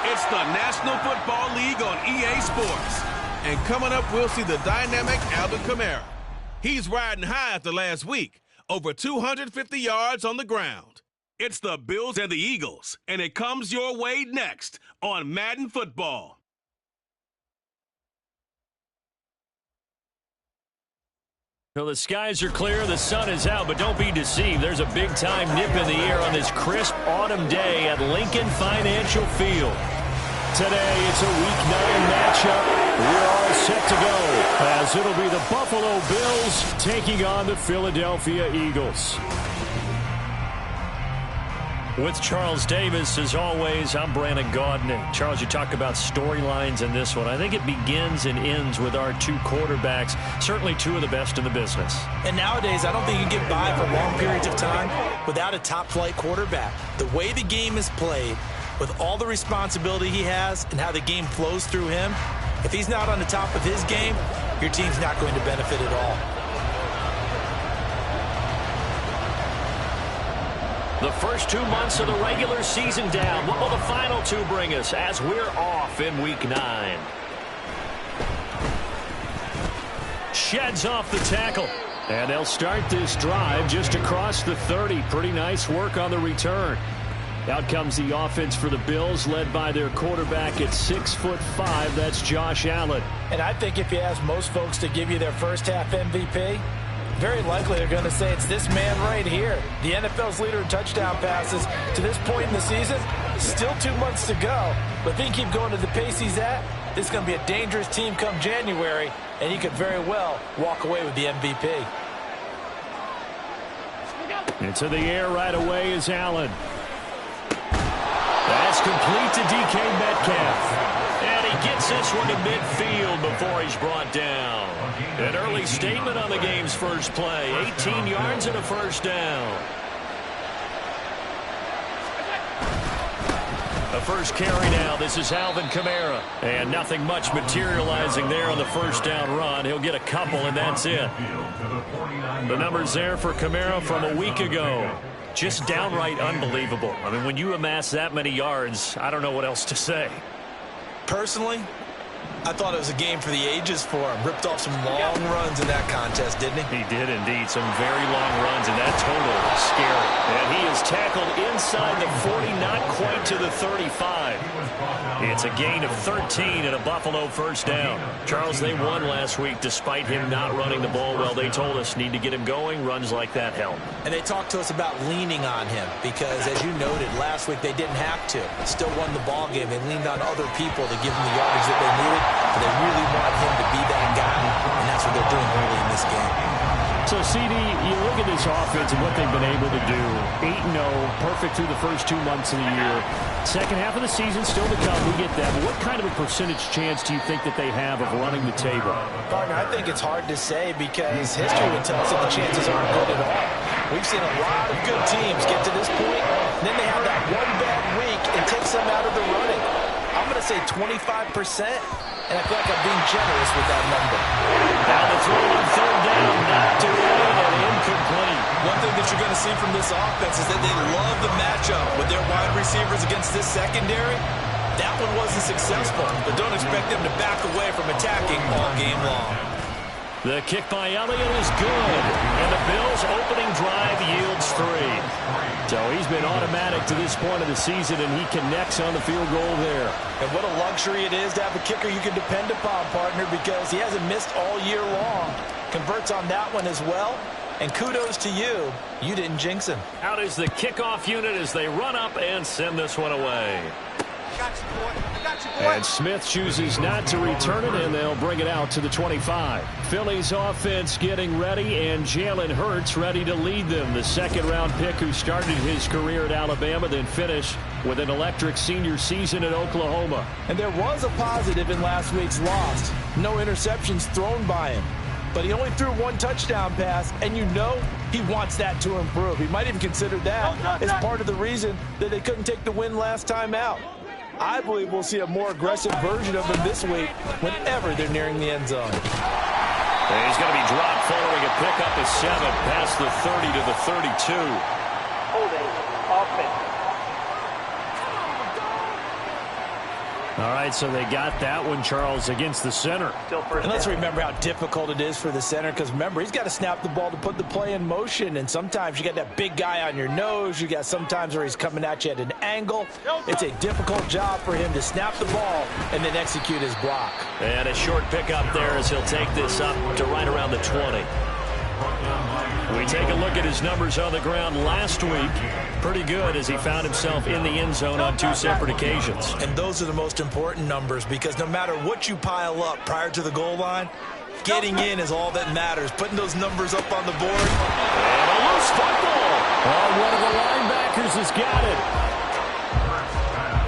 It's the National Football League on EA Sports. And coming up, we'll see the dynamic Alvin Kamara. He's riding high after last week, over 250 yards on the ground. It's the Bills and the Eagles, and it comes your way next on Madden Football. Well, the skies are clear, the sun is out, but don't be deceived. There's a big-time nip in the air on this crisp autumn day at Lincoln Financial Field. Today, it's a Week 9 matchup. We're all set to go, as it'll be the Buffalo Bills taking on the Philadelphia Eagles. With Charles Davis, as always, I'm Brandon Gaudin. Charles, you talk about storylines in this one. I think it begins and ends with our two quarterbacks, certainly two of the best in the business. And nowadays, I don't think you can get by for long periods of time without a top-flight quarterback. The way the game is played, with all the responsibility he has and how the game flows through him, if he's not on the top of his game, your team's not going to benefit at all. The first 2 months of the regular season down. What will the final two bring us as we're off in Week 9? Sheds off the tackle. And they'll start this drive just across the 30. Pretty nice work on the return. Out comes the offense for the Bills, led by their quarterback at 6'5". That's Josh Allen. And I think if you ask most folks to give you their first half MVP, very likely they're going to say it's this man right here. The NFL's leader in touchdown passes to this point in the season. Still 2 months to go. But if he can keep going to the pace he's at, this is going to be a dangerous team come January, and he could very well walk away with the MVP. Into the air right away is Allen. That's complete to DK Metcalf. And he gets this one to midfield before he's brought down. An early statement on the game's first play. 18 yards and a first down. The first carry now. This is Alvin Kamara. And nothing much materializing there on the first down run. He'll get a couple, and that's it. The numbers there for Kamara from a week ago. Just downright unbelievable. I mean, when you amass that many yards, I don't know what else to say. Personally, I thought it was a game for the ages for him. Ripped off some long runs in that contest, didn't he? He did indeed. Some very long runs, and that total is scary. And he is tackled inside the 40, not quite to the 35. It's a gain of 13 and a Buffalo first down. Charles, they won last week despite him not running the ball well. They told us need to get him going. Runs like that help. And they talked to us about leaning on him because, as you noted, last week they didn't have to. Still won the ball game. They leaned on other people to give them the yardage that they needed. But they really want him to be that guy, and that's what they're doing early in this game. So, CD, you look at this offense and what they've been able to do. 8-0, perfect through the first 2 months of the year. Second half of the season still to come. We get that. But what kind of a percentage chance do you think that they have of running the table? Partner, I think it's hard to say because history would tell us that the chances aren't good at all. We've seen a lot of good teams get to this point, and then they have that one bad week and takes them out of the running. I'm going to say 25%. And I feel like I'm being generous with that number. Now the throw on third down, knocked away and incomplete. One thing that you're going to see from this offense is that they love the matchup with their wide receivers against this secondary. That one wasn't successful, but don't expect them to back away from attacking all game long. The kick by Elliott is good, and the Bills' opening drive yields 3. So he's been automatic to this point of the season, and he connects on the field goal there. And what a luxury it is to have a kicker you can depend upon, partner, because he hasn't missed all year long. Converts on that one as well, and kudos to you. You didn't jinx him. Out is the kickoff unit as they run up and send this one away. And Smith chooses not to return it, and they'll bring it out to the 25. Philly's offense getting ready, and Jalen Hurts ready to lead them. The second-round pick who started his career at Alabama, then finished with an electric senior season at Oklahoma. And there was a positive in last week's loss. No interceptions thrown by him. But he only threw 1 touchdown pass, and you know he wants that to improve. He might even consider that as part of the reason that they couldn't take the win last time out. I believe we'll see a more aggressive version of him this week whenever they're nearing the end zone. And he's going to be dropped following a pickup of 7 past the 30 to the 32. Holding offense. All right, so they got that one, Charles, against the center. And let's remember how difficult it is for the center, because remember, he's got to snap the ball to put the play in motion, and sometimes you got that big guy on your nose. You got sometimes where he's coming at you at an angle. It's a difficult job for him to snap the ball and then execute his block. And a short pickup there as he'll take this up to right around the 20. We take a look at his numbers on the ground last week. Pretty good as he found himself in the end zone on 2 separate occasions. And those are the most important numbers because no matter what you pile up prior to the goal line, getting in is all that matters. Putting those numbers up on the board. And a loose football. Oh, one of the linebackers has got it.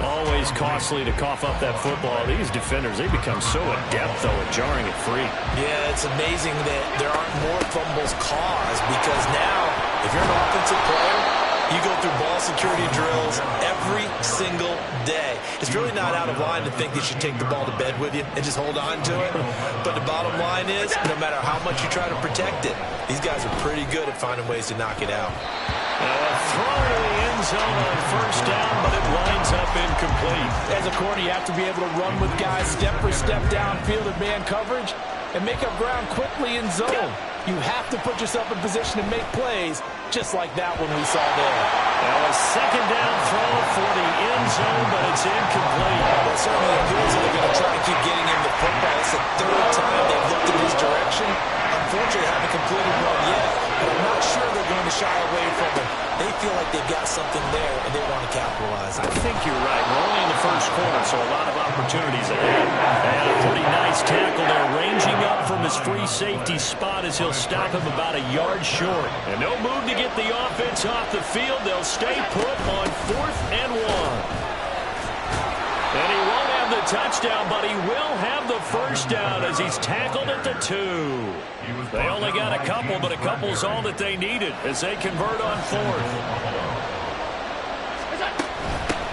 Always costly to cough up that football. These defenders, they become so adept, though, at jarring it free. Yeah, it's amazing that there aren't more fumbles caused because now, if you're an offensive player, you go through ball security drills every single day. It's really not out of line to think that you should take the ball to bed with you and just hold on to it. But the bottom line is, no matter how much you try to protect it, these guys are pretty good at finding ways to knock it out. Now a throw to the end zone on first down, but it winds up incomplete. As a corner, you have to be able to run with guys step for step downfield in man coverage and make up ground quickly in zone. You have to put yourself in position to make plays, just like that one we saw there. Now a second down throw for the end zone, but it's incomplete. Well, certainly appears that they're going to try to keep getting him the football. It's the 3rd time they've looked in his direction. Unfortunately, haven't completed one yet, but I'm not sure they're going to shy away from him. They feel like they've got something there, and they want to capitalize. I think you're right. We're only in the first quarter, so a lot of opportunities ahead. And a pretty nice tackle there, ranging up from his free safety spot as he'll stop him about a yard short. And no move to get the offense off the field. They'll stay put on 4th and 1. And he won't have the touchdown, but he will have the first down as he's tackled at the 2. They only got a couple, but a couple's all that they needed as they convert on 4th.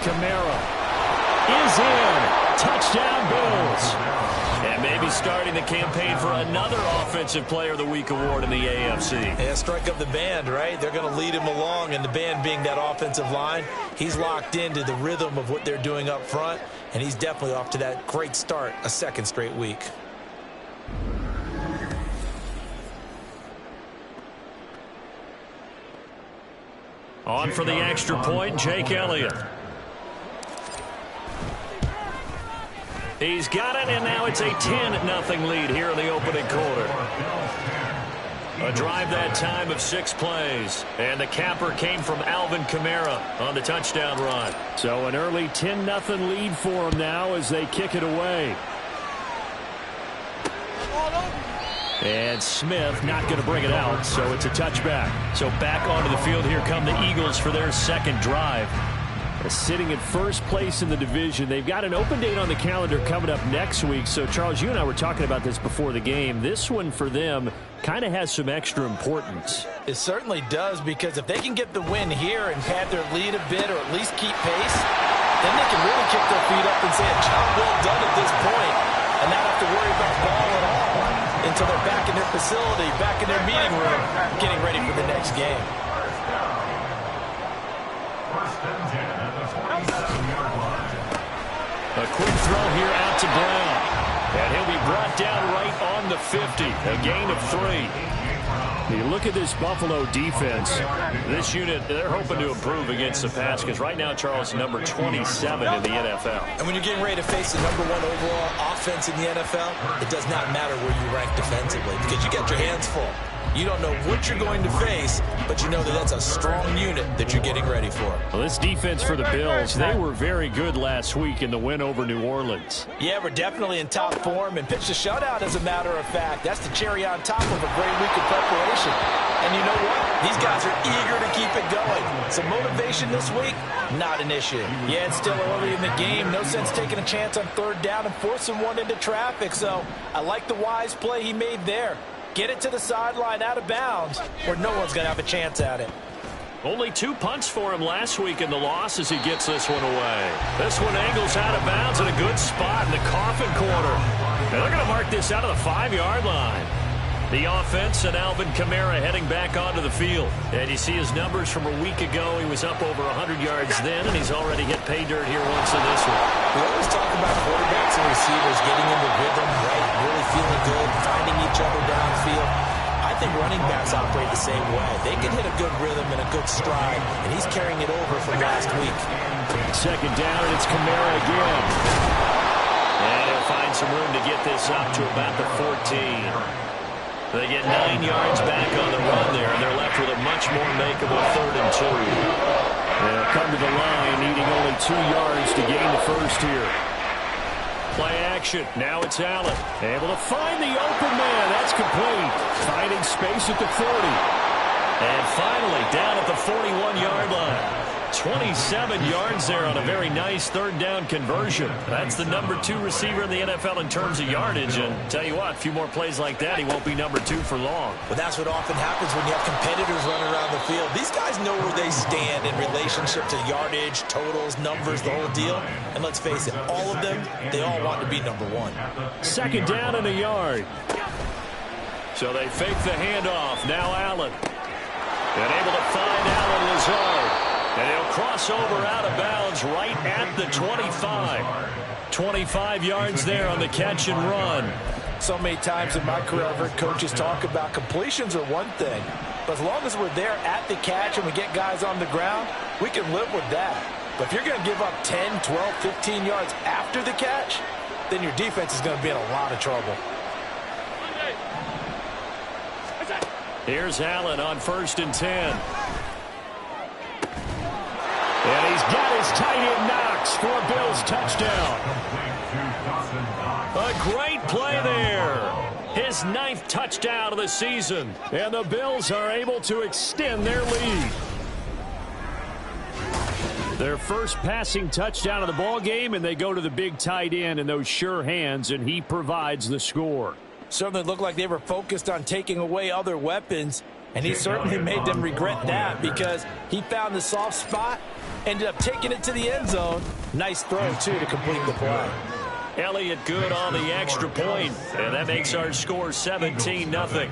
Kamara is in. Touchdown, Bills. And maybe starting the campaign for another Offensive Player of the Week award in the AFC. Yeah, strike up the band, right? They're going to lead him along, and the band being that offensive line, he's locked into the rhythm of what they're doing up front, and he's definitely off to that great start, a second straight week. On for the extra point, Jake Elliott. He's got it, and now it's a 10-0 lead here in the opening quarter. A drive that time of 6 plays. And the capper came from Alvin Kamara on the touchdown run. So an early 10-0 lead for him now as they kick it away. And Smith not going to bring it out, so it's a touchback. So back onto the field, here come the Eagles for their second drive. Sitting in first place in the division. They've got an open date on the calendar coming up next week. So, Charles, you and I were talking about this before the game. This one for them kind of has some extra importance. It certainly does, because if they can get the win here and pad their lead a bit or at least keep pace, then they can really kick their feet up and say a job well done at this point and not have to worry about ball at all until they're back in their facility, back in their meeting room, getting ready for the next game. A quick throw here out to Brown. And he'll be brought down right on the 50. A gain of 3. You look at this Buffalo defense. This unit, they're hoping to improve against the pass because right now, Charles, number 27 in the NFL. And when you're getting ready to face the #1 overall offense in the NFL, it does not matter where you rank defensively because you got your hands full. You don't know what you're going to face, but you know that that's a strong unit that you're getting ready for. Well, this defense for the Bills, they were very good last week in the win over New Orleans. Yeah, we're definitely in top form and pitched a shutout, as a matter of fact. That's the cherry on top of a great week of preparation. And you know what? These guys are eager to keep it going. So motivation this week, not an issue. Yeah, it's still early in the game. No sense taking a chance on 3rd down and forcing one into traffic. So I like the wise play he made there. Get it to the sideline out of bounds where no one's going to have a chance at it. Only 2 punts for him last week in the loss as he gets this one away. This one angles out of bounds in a good spot in the coffin corner. And they're going to mark this out of the 5-yard line. The offense and Alvin Kamara heading back onto the field. And you see his numbers from a week ago. He was up over 100 yards then, and he's already hit pay dirt here once in this one. We always talk about quarterbacks and receivers getting into rhythm, right? Really feeling good, finding each other downfield. I think running backs operate the same way. They can hit a good rhythm and a good stride, and he's carrying it over from last week. Second down, and it's Kamara again. And he'll find some room to get this up to about the 14. They get 9 yards back on the run there, and they're left with a much more makeable 3rd and 2. They'll come to the line, needing only 2 yards to gain the first here. Play action. Now it's Allen. Able to find the open man. That's complete. Finding space at the 40. And finally, down at the 41-yard line. 27 yards there on a very nice 3rd down conversion. That's the number 2 receiver in the NFL in terms of yardage. And tell you what, a few more plays like that, he won't be number 2 for long. Well, that's what often happens when you have competitors running around the field. These guys know where they stand in relationship to yardage, totals, numbers, the whole deal. And let's face it, all of them, they all want to be number 1. Second down and a yard. So they fake the handoff. Now Allen. And able to find Allen Lazard. And he'll cross over out of bounds right at the 25. 25 yards there on the catch and run. So many times in my career, I've heard coaches talk about completions are one thing. But as long as we're there at the catch and we get guys on the ground, we can live with that. But if you're going to give up 10, 12, 15 yards after the catch, then your defense is going to be in a lot of trouble. Here's Allen on 1st and 10. And he's got his tight end knocked. 6 for a Bills touchdown. A great play there. His 9th touchdown of the season. And the Bills are able to extend their lead. Their first passing touchdown of the ball game, and they go to the big tight end in those sure hands, and he provides the score. Certainly looked like they were focused on taking away other weapons, and he certainly made them regret that because he found the soft spot, ended up taking it to the end zone. Nice throw, too, to complete the play. Elliott good on the extra point, and that makes our score 17-0.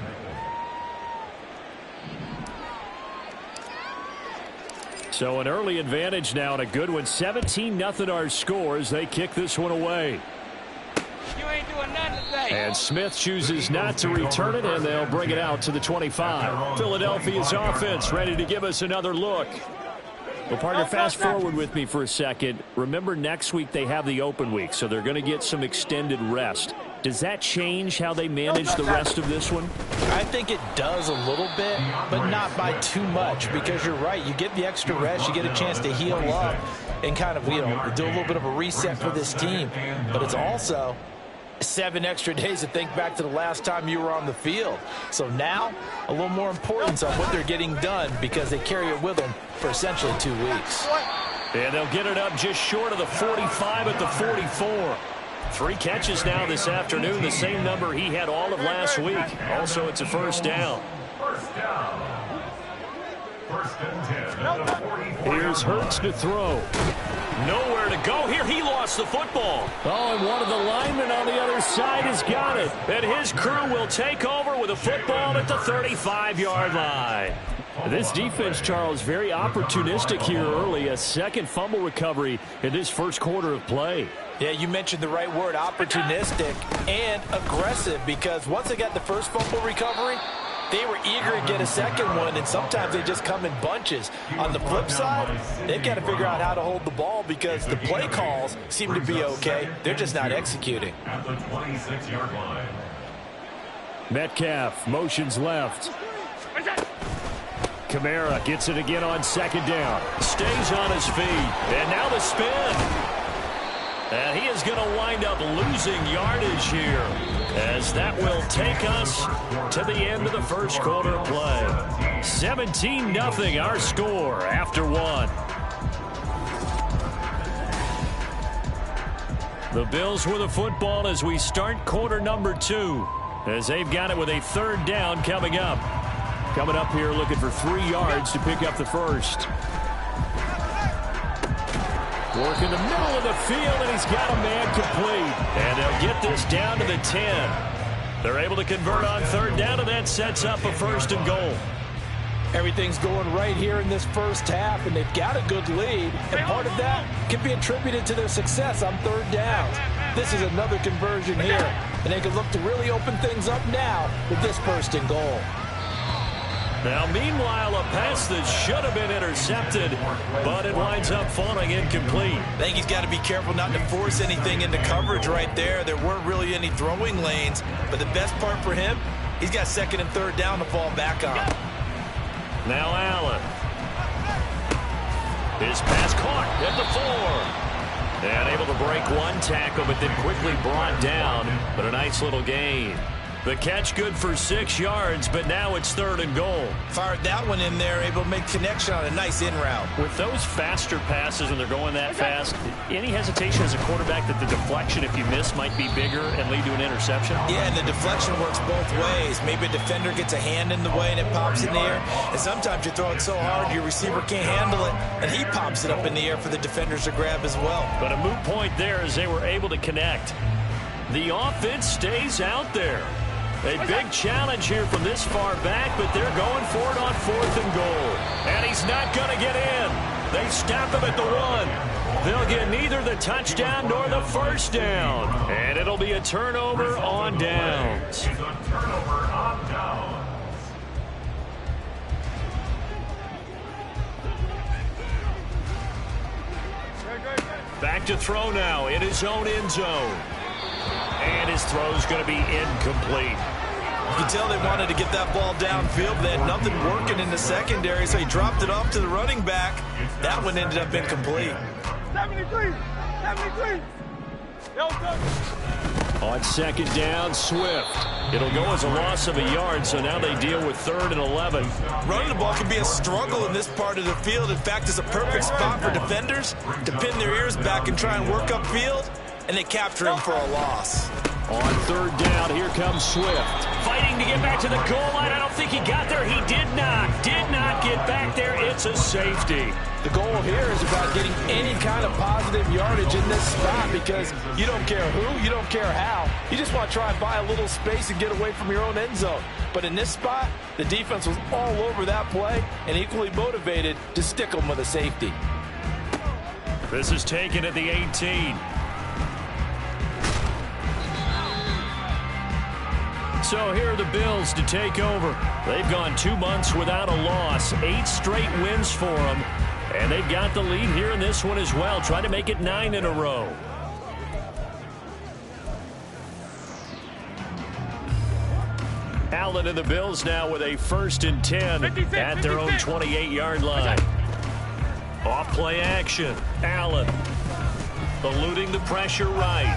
So an early advantage now and a good one. 17-0 our score as they kick this one away. You ain't doing nothing today. And Smith chooses not to return it, and they'll bring it out to the 25. Philadelphia's offense ready to give us another look. Well, partner, fast forward with me for a second. Remember, next week they have the open week, so they're going to get some extended rest. Does that change how they manage the rest of this one? I think it does a little bit, but not by too much, because you're right. You get the extra rest. You get a chance to heal up and kind of, do a little bit of a reset for this team. But it's also 7 extra days to think back to the last time you were on the field. So now, a little more importance on what they're getting done because they carry it with them for essentially 2 weeks. And they'll get it up just short of the 45 at the 44. 3 catches now this afternoon, the same number he had all of last week. Also, it's a first down. Here's Hurts to throw. Nowhere to go here. He lost the football. Oh, and one of the linemen on the other side has got it. And his crew will take over with a football at the 35-yard line. This defense, Charles, very opportunistic here early. A second fumble recovery in this first quarter of play. Yeah, you mentioned the right word, opportunistic and aggressive, because once they got the first fumble recovery, they were eager to get a second one, and sometimes they just come in bunches. On the flip side, they've got to figure out how to hold the ball because the play calls seem to be okay. They're just not executing. At the 26-yard line. Metcalf motions left. Kamara gets it again on second down. Stays on his feet. And now the spin. And he is going to wind up losing yardage here, as that will take us to the end of the first quarter of play. 17-0 our score after 1. The Bills with the football as we start quarter number 2, as they've got it with a third down coming up. Coming up here looking for 3 yards to pick up the first. Work in the middle of the field, and he's got a man complete. And they'll get this down to the 10. They're able to convert on third down, and that sets up a 1st and goal. Everything's going right here in this first half, and they've got a good lead. And part of that can be attributed to their success on third downs. This is another conversion here, and they can look to really open things up now with this 1st and goal. Now, meanwhile, a pass that should have been intercepted, but it winds up falling incomplete. I think he's got to be careful not to force anything into coverage right there. There weren't really any throwing lanes, but the best part for him, he's got 2nd and 3rd down to fall back on. Now Allen. His pass caught at the 4. And able to break one tackle, but then quickly brought down, but a nice little gain. The catch good for 6 yards, but now it's 3rd and goal. Fired that one in there, able to make connection on a nice in route. With those faster passes when they're going that fast, any hesitation as a quarterback that the deflection, if you miss, might be bigger and lead to an interception? Yeah, and the deflection works both ways. Maybe a defender gets a hand in the way and it pops in the air. And sometimes you throw it so hard your receiver can't handle it, and he pops it up in the air for the defenders to grab as well. But a moot point there as they were able to connect. The offense stays out there. A big challenge here from this far back, but they're going for it on 4th and goal. And he's not going to get in. They stop him at the 1. They'll get neither the touchdown nor the first down. And it'll be a turnover on downs. Back to throw now in his own end zone. And his throw's going to be incomplete. You can tell they wanted to get that ball downfield. They had nothing working in the secondary, so he dropped it off to the running back. That one ended up incomplete. 73. 73. On second down, Swift. It'll go as a loss of a yard, so now they deal with 3rd and 11. Running the ball can be a struggle in this part of the field. In fact, it's a perfect spot for defenders to pin their ears back and try and work upfield, and they capture him for a loss. On 3rd down, here comes Swift. Fighting to get back to the goal line. I don't think he got there. He did not. Did not get back there. It's a safety. The goal here is about getting any kind of positive yardage in this spot because you don't care who, you don't care how. You just want to try and buy a little space and get away from your own end zone. But in this spot, the defense was all over that play and equally motivated to stick them with a safety. This is taken at the 18. So here are the Bills to take over. They've gone 2 months without a loss, 8 straight wins for them, and they've got the lead here in this one as well, trying to make it 9 in a row. Allen and the Bills now with a 1st and 10 at their own 28-yard line. Off play action. Allen eluding the pressure right.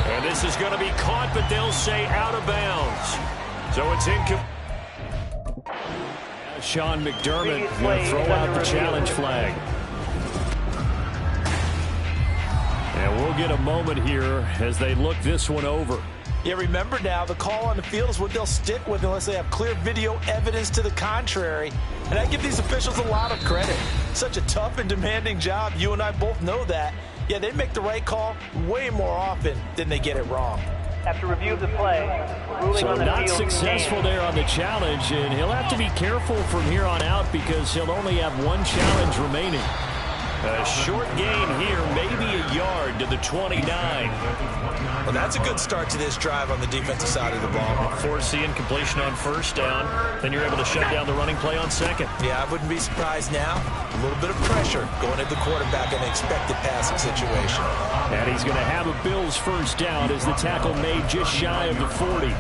And this is going to be caught, but they'll say out of bounds. So it's incomplete. Sean McDermott will throw out the challenge flag. And we'll get a moment here as they look this one over. Yeah, remember now, the call on the field is what they'll stick with unless they have clear video evidence to the contrary. And I give these officials a lot of credit. Such a tough and demanding job. You and I both know that. Yeah, they make the right call way more often than they get it wrong. After review of the play, ruling on the not field successful game. there on the challenge, and he'll have to be careful from here on out because he'll only have 1 challenge remaining. A short gain here, maybe a yard to the 29. Well, that's a good start to this drive on the defensive side of the ball. Force the incompletion on 1st down. Then you're able to shut down the running play on 2nd. Yeah, I wouldn't be surprised now. A little bit of pressure going at the quarterback in an expected passing situation. And he's going to have a Bills 1st down as the tackle made just shy of the 40.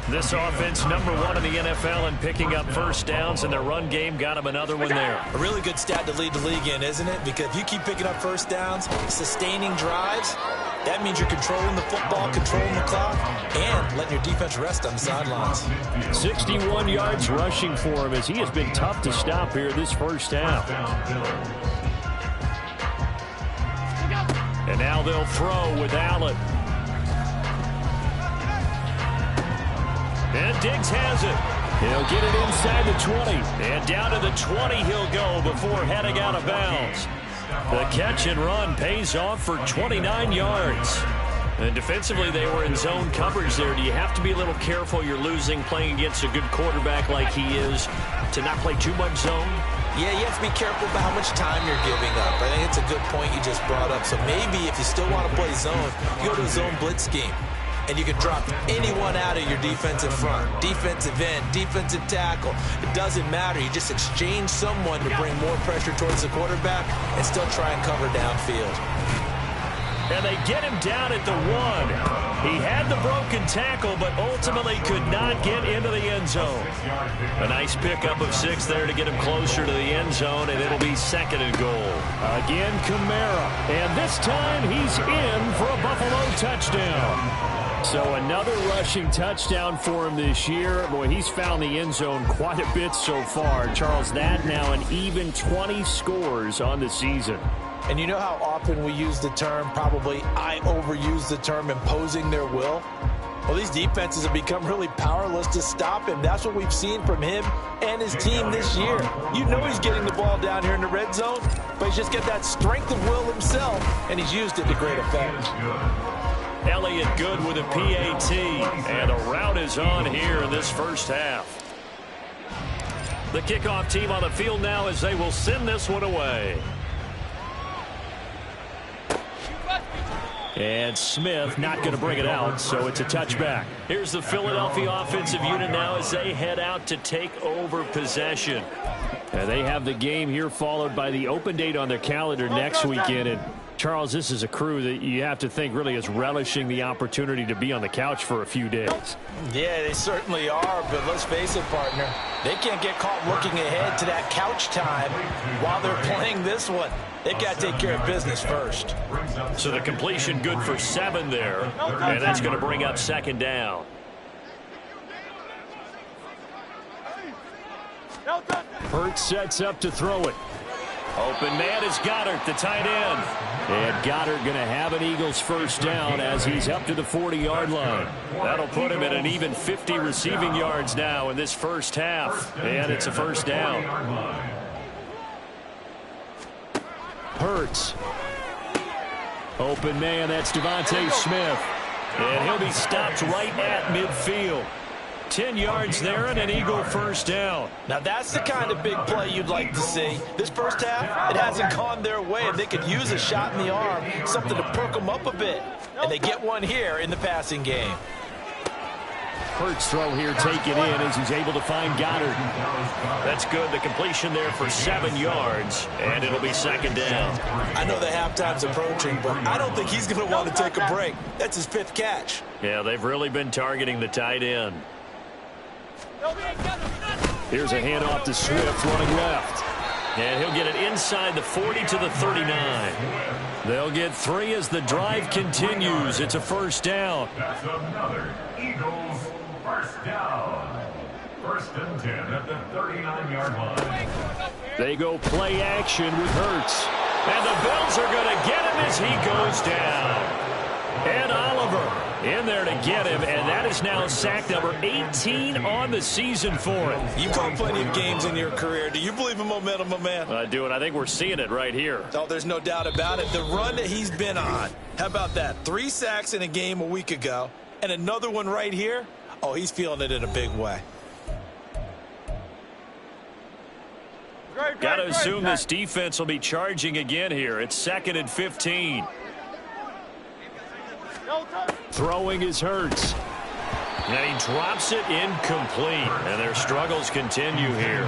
This offense #1 in the NFL in picking up 1st downs, and their run game got him another one there. A really good stat to lead the league in, isn't it? Because if you keep picking up 1st downs, sustaining drives, that means you're controlling the football, controlling the clock, and letting your defense rest on the sidelines. 61 yards rushing for him as he has been tough to stop here this 1st half. And now they'll throw with Allen. And Diggs has it. He'll get it inside the 20. And down to the 20 he'll go before heading out of bounds. The catch and run pays off for 29 yards. And defensively, they were in zone coverage there. Do you have to be a little careful? You're losing playing against a good quarterback like he is to not play too much zone? Yeah, you have to be careful about how much time you're giving up. I think it's a good point you just brought up. So maybe if you still want to play zone, you go to a zone blitz scheme. And you can drop anyone out of your defensive front, defensive end, defensive tackle. It doesn't matter. You just exchange someone to bring more pressure towards the quarterback and still try and cover downfield. And they get him down at the 1. He had the broken tackle, but ultimately could not get into the end zone. A nice pickup of 6 there to get him closer to the end zone, and it'll be 2nd and goal. Again, Kamara. And this time he's in for a Buffalo touchdown. So another rushing touchdown for him this year. Boy, he's found the end zone quite a bit so far. Charles, that now an even 20 scores on the season. And you know how often we use the term, probably I overuse the term, imposing their will? Well, these defenses have become really powerless to stop him. That's what we've seen from him and his team this year. You know he's getting the ball down here in the red zone, but he's just got that strength of will himself, and he's used it to great effect. Elliott good with a PAT, and the route is on here in this 1st half. The kickoff team on the field now as they will send this one away. And Smith not going to bring it out, so it's a touchback. Here's the Philadelphia offensive unit now as they head out to take over possession. And they have the game here followed by the open date on their calendar next weekend. And Charles, this is a crew that you have to think really is relishing the opportunity to be on the couch for a few days. Yeah, they certainly are, but let's face it, partner. They can't get caught looking ahead to that couch time while they're playing this one. They've got to take care of business first. So the completion good for 7 there, and that's going to bring up 2nd down. Hurts sets up to throw it. Open man is Goddard, the tight end. And Goddard going to have an Eagles 1st down as he's up to the 40-yard line. That'll put him at an even 50 receiving yards now in this first half. And it's a 1st down. Hurts. Open man, that's Devontae Smith. And he'll be stopped right at midfield. 10 yards there and an Eagle 1st down. Now that's the kind of big play you'd like to see. This first half, it hasn't gone their way, and they could use a shot in the arm, something to perk them up a bit. And they get one here in the passing game. Hurts throw here taken in as he's able to find Goddard. That's good. The completion there for 7 yards, and it'll be 2nd down. I know the halftime's approaching, but I don't think he's going to want to take a break. That's his 5th catch. Yeah, they've really been targeting the tight end. Here's a handoff to Swift running left. And he'll get it inside the 40 to the 39. They'll get 3 as the drive continues. It's a 1st down. That's another Eagles 1st down. 1st and 10 at the 39-yard line. They go play action with Hurts. And the Bills are going to get him as he goes down. And Oliver in there to get him, and that is now sack number 18 on the season for him. You've called plenty of games in your career. Do you believe in momentum, my man? I do, and I think we're seeing it right here. Oh, there's no doubt about it. The run that he's been on, how about that? 3 sacks in a game a week ago, and another one right here. Oh, he's feeling it in a big way. Got to assume this defense will be charging again here. It's 2nd and 15. Throwing is Hurts. And he drops it incomplete. And their struggles continue here.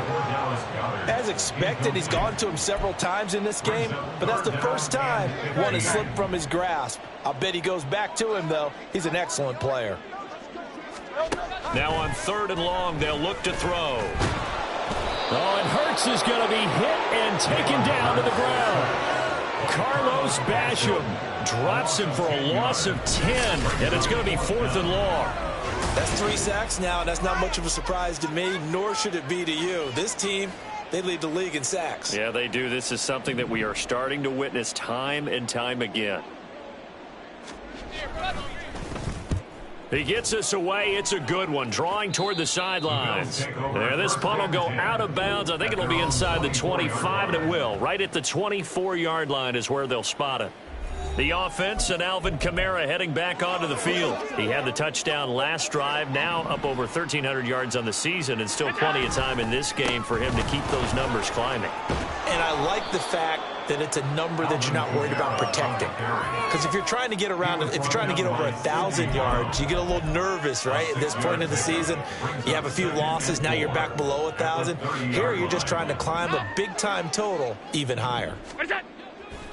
As expected, he's gone to him several times in this game, but that's the first time one has slipped from his grasp. I'll bet he goes back to him, though. He's an excellent player. Now on 3rd and long, they'll look to throw. Oh, and Hurts is going to be hit and taken down to the ground. Carlos Basham drops him for a loss of 10, and it's going to be 4th and long. That's 3 sacks now, and that's not much of a surprise to me, nor should it be to you. This team, they lead the league in sacks. Yeah, they do. This is something that we are starting to witness time and time again. He gets us away. It's a good one. Drawing toward the sidelines. There, this punt will go out of bounds. I think it'll be inside the 25, and it will. Right at the 24-yard line is where they'll spot it. The offense and Alvin Kamara heading back onto the field. He had the touchdown last drive, now up over 1,300 yards on the season, and still plenty of time in this game for him to keep those numbers climbing. And I like the fact that it's a number that you're not worried about protecting. Because if you're trying to get around, if you're trying to get over 1,000 yards, you get a little nervous, right? At this point in the season, you have a few losses. Now you're back below 1,000. Here, you're just trying to climb a big-time total even higher.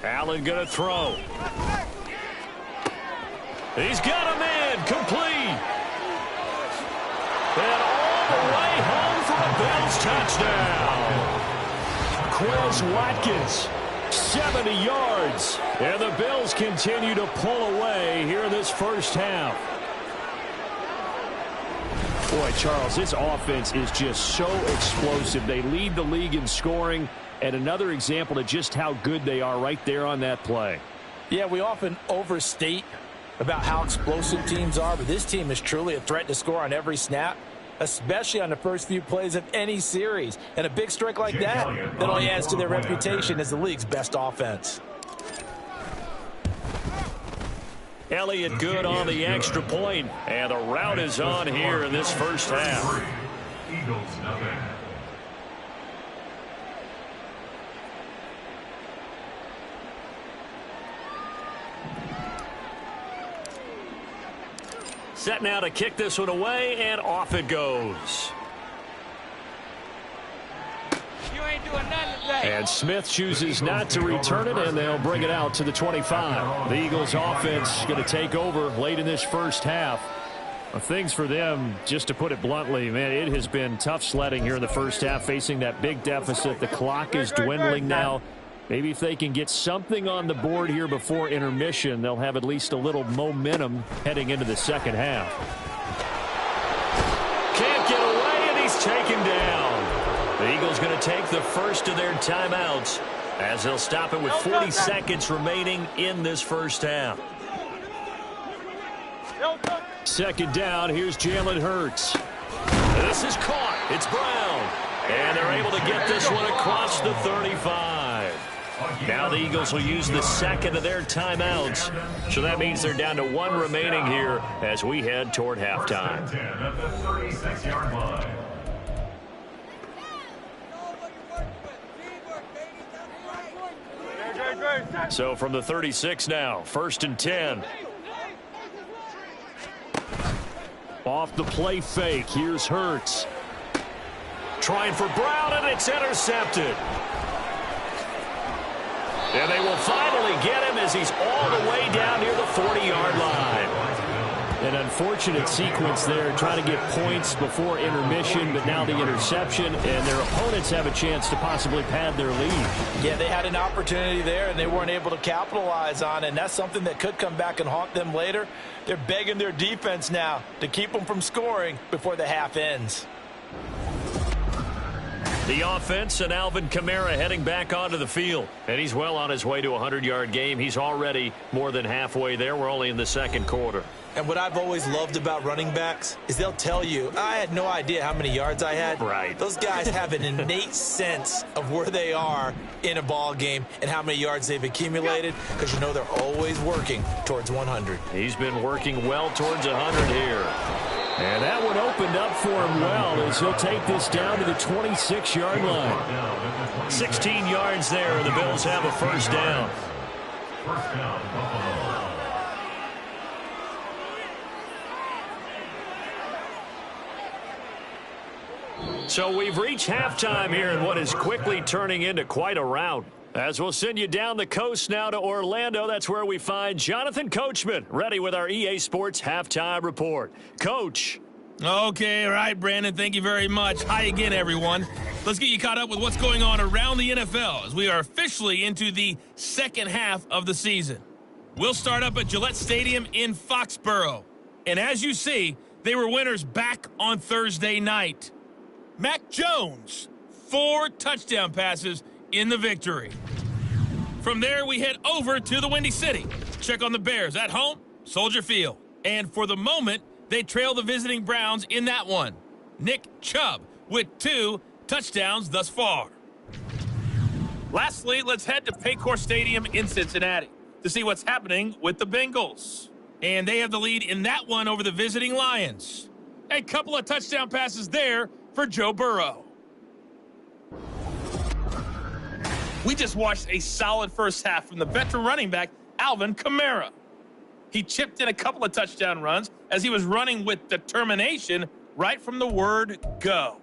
Allen going to throw. He's got him in. Complete. And all the way home for a Bills touchdown. Quez Watkins, 70 yards. And the Bills continue to pull away here in this first half. Boy, Charles, this offense is just so explosive. They lead the league in scoring. And another example of just how good they are right there on that play. Yeah, we often overstate about how explosive teams are, but this team is truly a threat to score on every snap, especially on the first few plays of any series. And a big strike like that only adds to their reputation as the league's best offense. Elliott good on the extra point, and the route is on here in this first half. Eagles nothing. Set now to kick this one away, and off it goes. You ain't doing nothing. And Smith chooses not to return it, and they'll bring it out to the 25. The Eagles offense going to take over late in this first half. Things for them, just to put it bluntly, man, it has been tough sledding here in the first half, facing that big deficit. The clock is dwindling now. Maybe if they can get something on the board here before intermission, they'll have at least a little momentum heading into the second half. Can't get away, and he's taken down. The Eagles going to take the first of their timeouts as they'll stop it with 40 seconds remaining in this first half. Second down, here's Jalen Hurts. This is caught. It's Brown. And they're able to get this one across the 35. Now the Eagles will use the second of their timeouts. So that means they're down to one remaining here as we head toward halftime. At the 36-yard line. So from the 36 now, 1st and 10. Off the play fake, here's Hurts. Trying for Brown, and it's intercepted. And they will finally get him as he's all the way down near the 40-yard line. An unfortunate sequence there, trying to get points before intermission, but now the interception, and their opponents have a chance to possibly pad their lead. Yeah, they had an opportunity there, and they weren't able to capitalize on it, and that's something that could come back and haunt them later. They're begging their defense now to keep them from scoring before the half ends. The offense and Alvin Kamara heading back onto the field. And he's well on his way to a 100-yard game. He's already more than halfway there. We're only in the second quarter. And what I've always loved about running backs is they'll tell you, I had no idea how many yards I had. Right. Those guys have an innate sense of where they are in a ball game and how many yards they've accumulated, because you know they're always working towards 100. He's been working well towards 100 here. And that one opened up for him well as he'll take this down to the 26-yard line. 16 yards there, and the Bills have a first down. First down, Buffalo. So we've reached halftime here in what is quickly turning into quite a rout. As we'll send you down the coast now to Orlando, that's where we find Jonathan Coachman, ready with our EA Sports Halftime Report. Coach. Okay, all right, Brandon, thank you very much. Hi again, everyone. Let's get you caught up with what's going on around the NFL as we are officially into the second half of the season. We'll start up at Gillette Stadium in Foxborough. And as you see, they were winners back on Thursday night. Mac Jones, 4 touchdown passes in the victory. From there, we head over to the Windy City. Check on the Bears at home, Soldier Field. And for the moment, they trail the visiting Browns in that one. Nick Chubb with 2 touchdowns thus far. Lastly, let's head to Paycor Stadium in Cincinnati to see what's happening with the Bengals. And they have the lead in that one over the visiting Lions. A couple of touchdown passes there for Joe Burrow. We just watched a solid first half from the veteran running back, Alvin Kamara. He chipped in a couple of touchdown runs as he was running with determination right from the word go.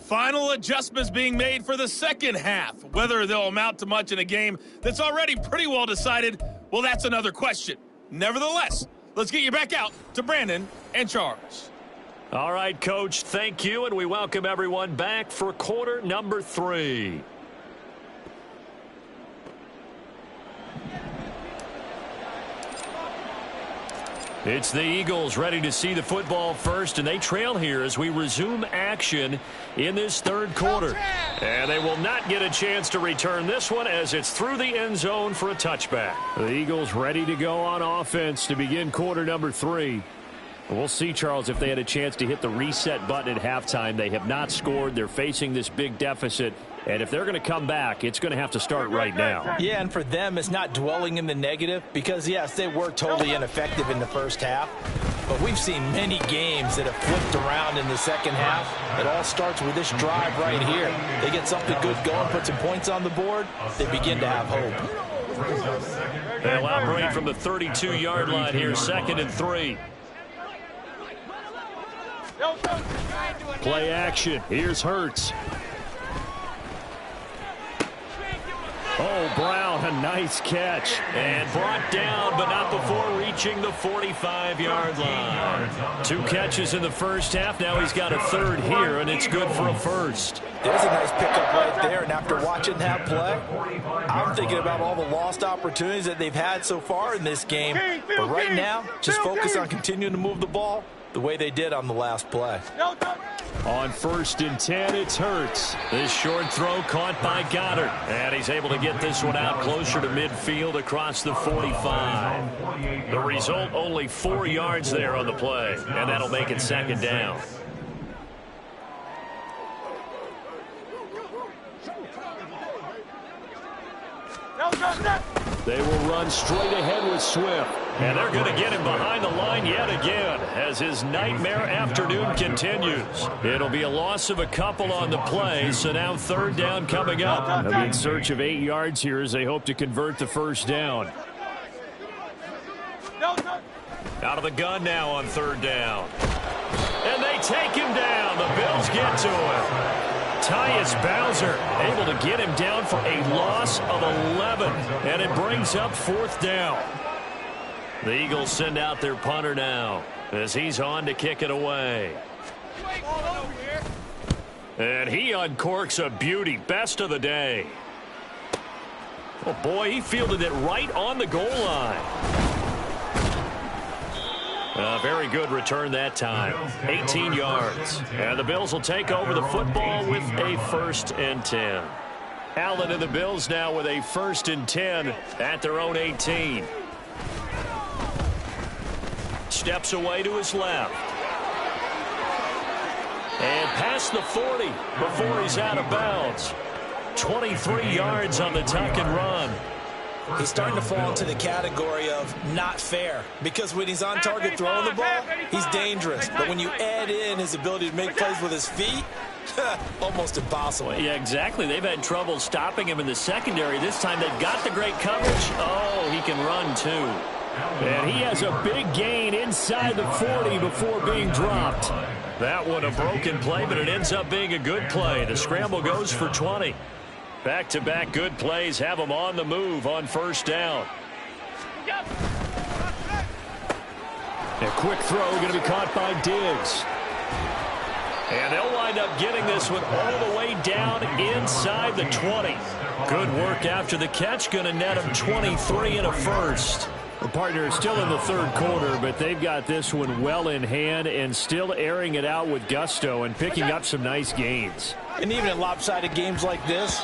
Final adjustments being made for the second half. Whether they'll amount to much in a game that's already pretty well decided, well, that's another question. Nevertheless, let's get you back out to Brandon and Charles. All right, Coach, thank you, and we welcome everyone back for quarter number 3. It's the Eagles ready to see the football first, and they trail here as we resume action in this third quarter. And they will not get a chance to return this one as it's through the end zone for a touchback. The Eagles ready to go on offense to begin quarter number 3. We'll see, Charles, if they had a chance to hit the reset button at halftime. They have not scored. They're facing this big deficit. And if they're going to come back, it's going to have to start right now. Yeah, and for them, it's not dwelling in the negative because, yes, they were totally ineffective in the first half. But we've seen many games that have flipped around in the second half. It all starts with this drive right here. They get something good going, put some points on the board, they begin to have hope. They'll operate from the 32-yard line here, 2nd and 3. Play action. Here's Hurts. Oh, Brown, a nice catch. And brought down, but not before reaching the 45-yard line. 2 catches in the first half. Now he's got a third here, and it's good for a first. There's a nice pickup right there, and after watching that play, I'm thinking about all the lost opportunities that they've had so far in this game. But right now, just focus on continuing to move the ball the way they did on the last play. On 1st and 10, it's Hurts. This short throw caught by Goddard. And he's able to get this one out closer to midfield across the 45. The result, only 4 yards there on the play. And that'll make it 2nd down. They will run straight ahead with Swift. And they're going to get him behind the line yet again as his nightmare afternoon continues. It'll be a loss of a couple on the play, so now 3rd down coming up. They'll be in search of 8 yards here as they hope to convert the 1st down. Out of the gun now on 3rd down. And they take him down. The Bills get to him. Tyus Bowser able to get him down for a loss of 11. And it brings up 4th down. The Eagles send out their punter now as he's on to kick it away. And he uncorks a beauty. Best of the day. Oh, boy, he fielded it right on the goal line. A very good return that time. 18 yards. And the Bills will take over the football with a 1st and 10. Allen and the Bills now with a 1st and 10 at their own 18. Steps away to his left. And past the 40 before he's out of bounds. 23 yards on the tuck and run. He's starting to fall into the category of not fair, because when he's on target throwing the ball, he's dangerous. But when you add in his ability to make plays with his feet, almost impossible. Yeah, exactly. They've had trouble stopping him in the secondary. This time they've got the great coverage. Oh, he can run too. And he has a big gain inside the 40 before being dropped. That one a broken play, but it ends up being a good play. The scramble goes for 20. Back-to-back good plays have them on the move on 1st down. A quick throw going to be caught by Diggs. And they'll wind up getting this one all the way down inside the 20. Good work after the catch. Going to net them 23 and a first. The partner is still in the 3rd quarter, but they've got this one well in hand and still airing it out with gusto and picking up some nice gains. And even in lopsided games like this,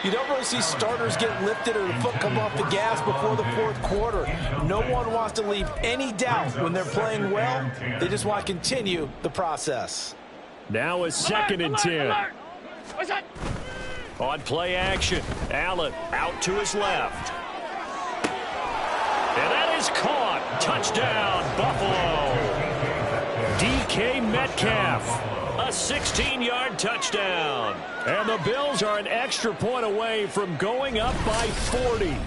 you don't really see starters get lifted or the foot come off the gas before the 4th quarter. No one wants to leave any doubt when they're playing well. They just want to continue the process. Now a 2nd and 10. On play action, Allen out to his left. And that is caught. Touchdown, Buffalo. DK Metcalf, a 16-yard touchdown. And the Bills are an extra point away from going up by 40.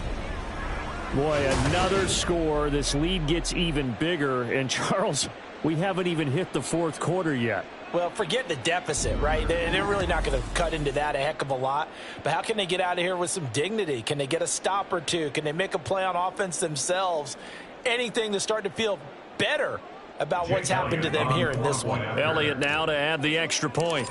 Boy, another score. This lead gets even bigger. And, Charles, we haven't even hit the 4th quarter yet. Well, forget the deficit, right? They're really not going to cut into that a heck of a lot. But how can they get out of here with some dignity? Can they get a stop or two? Can they make a play on offense themselves? Anything to start to feel better about what's happened to them here in this one. Elliott now to add the extra point.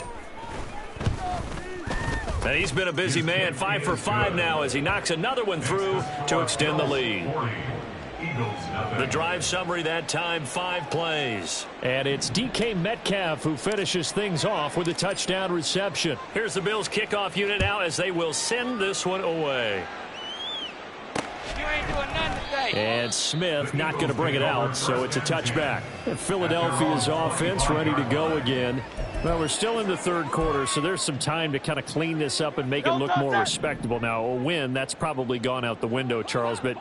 And he's been a busy man, 5 for 5 now as he knocks another one through to extend the lead. The drive summary that time, 5 plays. And it's DK Metcalf who finishes things off with a touchdown reception. Here's the Bills kickoff unit now as they will send this one away. You ain't doing nothing today. And Smith not going to bring it out, so it's a touchback. Philadelphia's offense ready to go again. Well, we're still in the 3rd quarter, so there's some time to kind of clean this up and make it look more respectable. Now, a win, that's probably gone out the window, Charles, but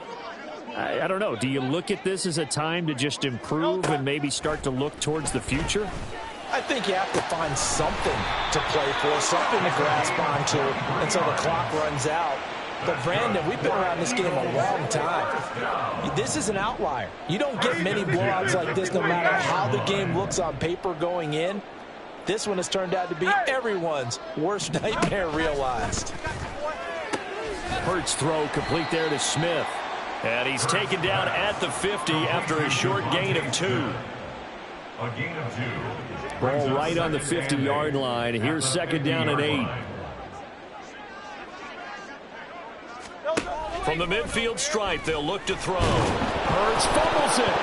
I don't know. Do you look at this as a time to just improve and maybe start to look towards the future? I think you have to find something to play for, something to grasp onto until the clock runs out. But, Brandon, we've been around this game a long time. This is an outlier. You don't get many blowouts like this no matter how the game looks on paper going in. This one has turned out to be everyone's worst nightmare realized. Hurts throw complete there to Smith. And he's taken down at the 50 after a short gain of 2. A gain of 2. Ball right on the 50-yard line. Here's second down and 8. From the midfield stripe, they'll look to throw. Hurts fumbles it.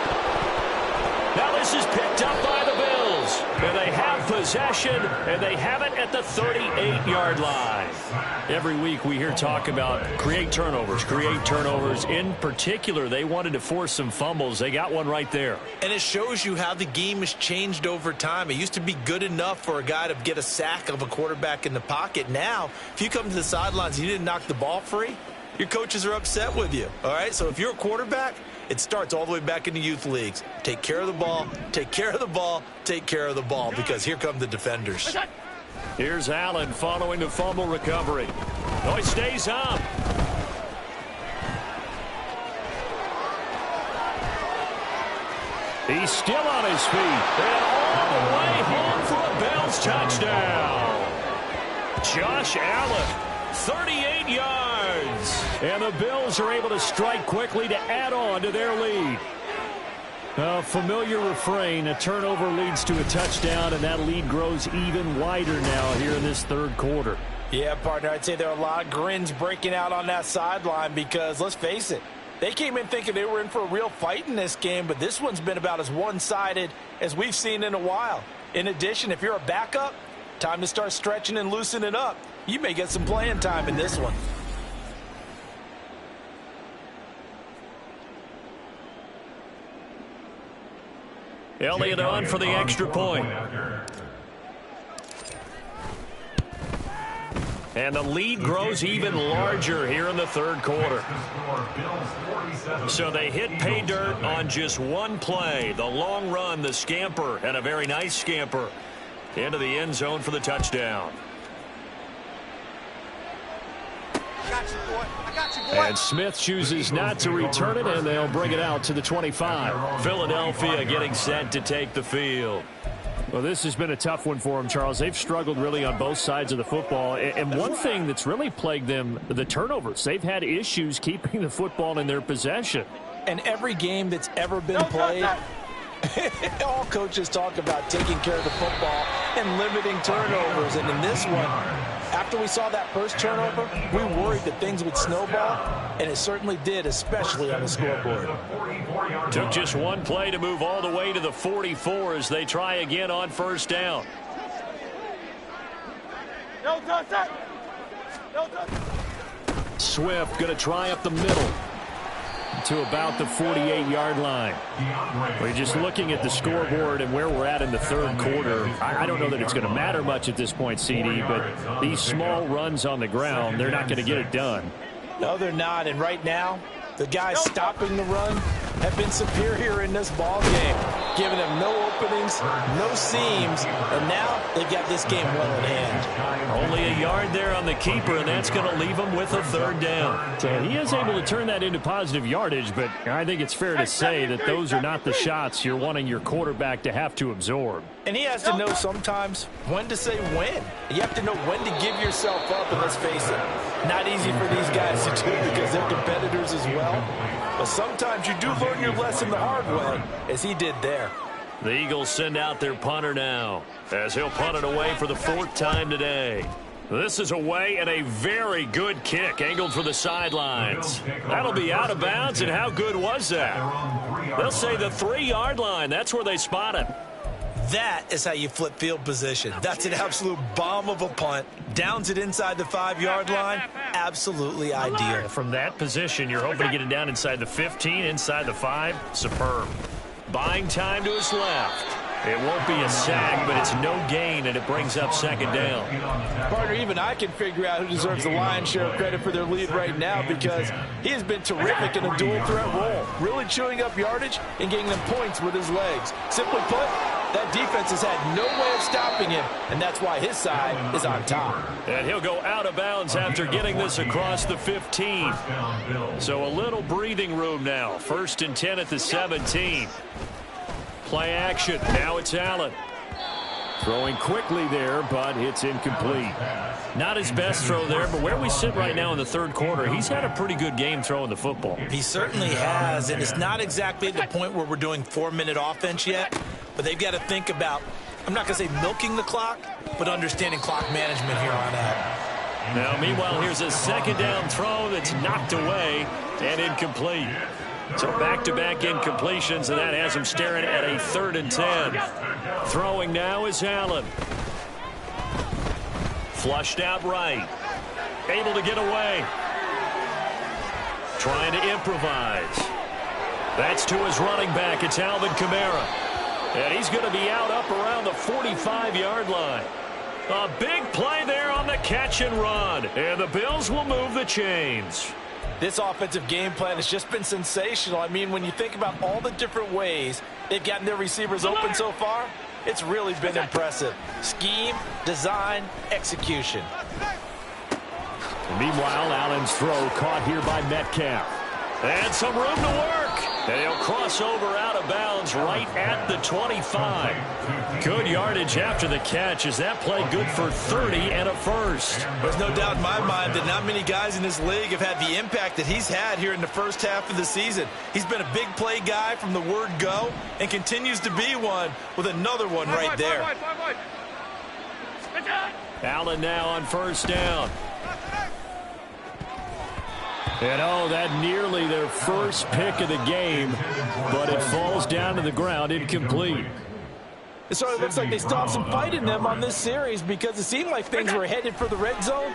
Now this is picked up by the Bills. And they have possession, and they have it at the 38-yard line. Every week we hear talk about create turnovers. In particular, they wanted to force some fumbles. They got one right there. And it shows you how the game has changed over time. It used to be good enough for a guy to get a sack of a quarterback in the pocket. Now, if you come to the sidelines and you didn't knock the ball free, your coaches are upset with you. All right, so if you're a quarterback, it starts all the way back in the youth leagues. Take care of the ball, take care of the ball, take care of the ball, because here come the defenders. Here's Allen following the fumble recovery. Oh, he stays up. He's still on his feet. And all the way home for a Bills touchdown. Josh Allen, 38 yards. And the Bills are able to strike quickly to add on to their lead. A familiar refrain, a turnover leads to a touchdown, and that lead grows even wider now here in this third quarter. Yeah, partner, I'd say there are a lot of grins breaking out on that sideline because, let's face it, they came in thinking they were in for a real fight in this game, but this one's been about as one-sided as we've seen in a while. In addition, if you're a backup, time to start stretching and loosening up. You may get some playing time in this one. Elliott on for the extra point. And the lead grows even larger here in the third quarter. So they hit pay dirt on just one play. The long run, the scamper, and a very nice scamper into the end zone for the touchdown. And Smith chooses not to return it, and they'll bring it out to the 25. Philadelphia getting set to take the field. Well, this has been a tough one for them, Charles. They've struggled really on both sides of the football. And one thing that's really plagued them, the turnovers. They've had issues keeping the football in their possession. And every game that's ever been played, all coaches talk about taking care of the football and limiting turnovers. And in this one, after we saw that first turnover, we worried that things would snowball, and it certainly did, especially on the scoreboard. Took just one play to move all the way to the 44 as they try again on first down. Swift going to try up the middle to about the 48-yard line. We're just looking at the scoreboard and where we're at in the third quarter. I don't know that it's going to matter much at this point, CD, but these small runs on the ground, they're not going to get it done. No, they're not. And right now, the guys stopping the run have been superior in this ball game, giving them no openings, no seams, and now they've got this game well in hand. Only a yard there on the keeper, and that's going to leave them with a third down. So he is able to turn that into positive yardage, but I think it's fair to say that those are not the shots you're wanting your quarterback to have to absorb. And he has to know sometimes when to say when. You have to know when to give yourself up, and let's face it, not easy for these guys to do because they're competitors as well. But sometimes you do learn your lesson the hard way, as he did there. The Eagles send out their punter now, as he'll punt it away for the fourth time today. This is away and a very good kick, angled for the sidelines. That'll be out of bounds, and how good was that? They'll say the 3-yard line. That's where they spot it. That is how you flip field position. That's an absolute bomb of a punt. Downs it inside the 5-yard line. Absolutely ideal. From that position, you're hoping to get it down inside the 15, inside the 5. Superb. Buying time to his left. It won't be a sack, but it's no gain, and it brings up second down. Partner, even I can figure out who deserves the lion's share of credit for their lead right now because he has been terrific in a dual threat role, really chewing up yardage and getting them points with his legs. Simply put, that defense has had no way of stopping him, and that's why his side is on top. And he'll go out of bounds after getting this across the 15. So a little breathing room now. 1st and 10 at the 17. Play action. Now it's Allen. Throwing quickly there, but it's incomplete. Not his best throw there, but where we sit right now in the third quarter, he's had a pretty good game throwing the football. He certainly has, and it's not exactly the point where we're doing 4-minute offense yet, but they've got to think about, I'm not going to say milking the clock, but understanding clock management here on out. Now, meanwhile, here's a second down throw that's knocked away and incomplete. So back-to-back incompletions, and that has him staring at a 3rd and 10. Throwing now is Allen. Flushed out right. Able to get away. Trying to improvise. That's to his running back. It's Alvin Kamara. And he's going to be out up around the 45-yard line. A big play there on the catch and run. And the Bills will move the chains. This offensive game plan has just been sensational. I mean, when you think about all the different ways they've gotten their receivers open so far, it's really been impressive. Scheme, design, execution. Meanwhile, Allen's throw caught here by Metcalf. And some room to work. And he'll cross over out of bounds right at the 25. Good yardage after the catch. Is that play good for 30 and a first? There's no doubt in my mind that not many guys in this league have had the impact that he's had here in the first half of the season. He's been a big play guy from the word go and continues to be one with another one right there. Allen now on first down. And oh, that nearly their first pick of the game, but it falls down to the ground incomplete. It sort of looks like they still have some fight in them on this series because it seemed like things were headed for the red zone.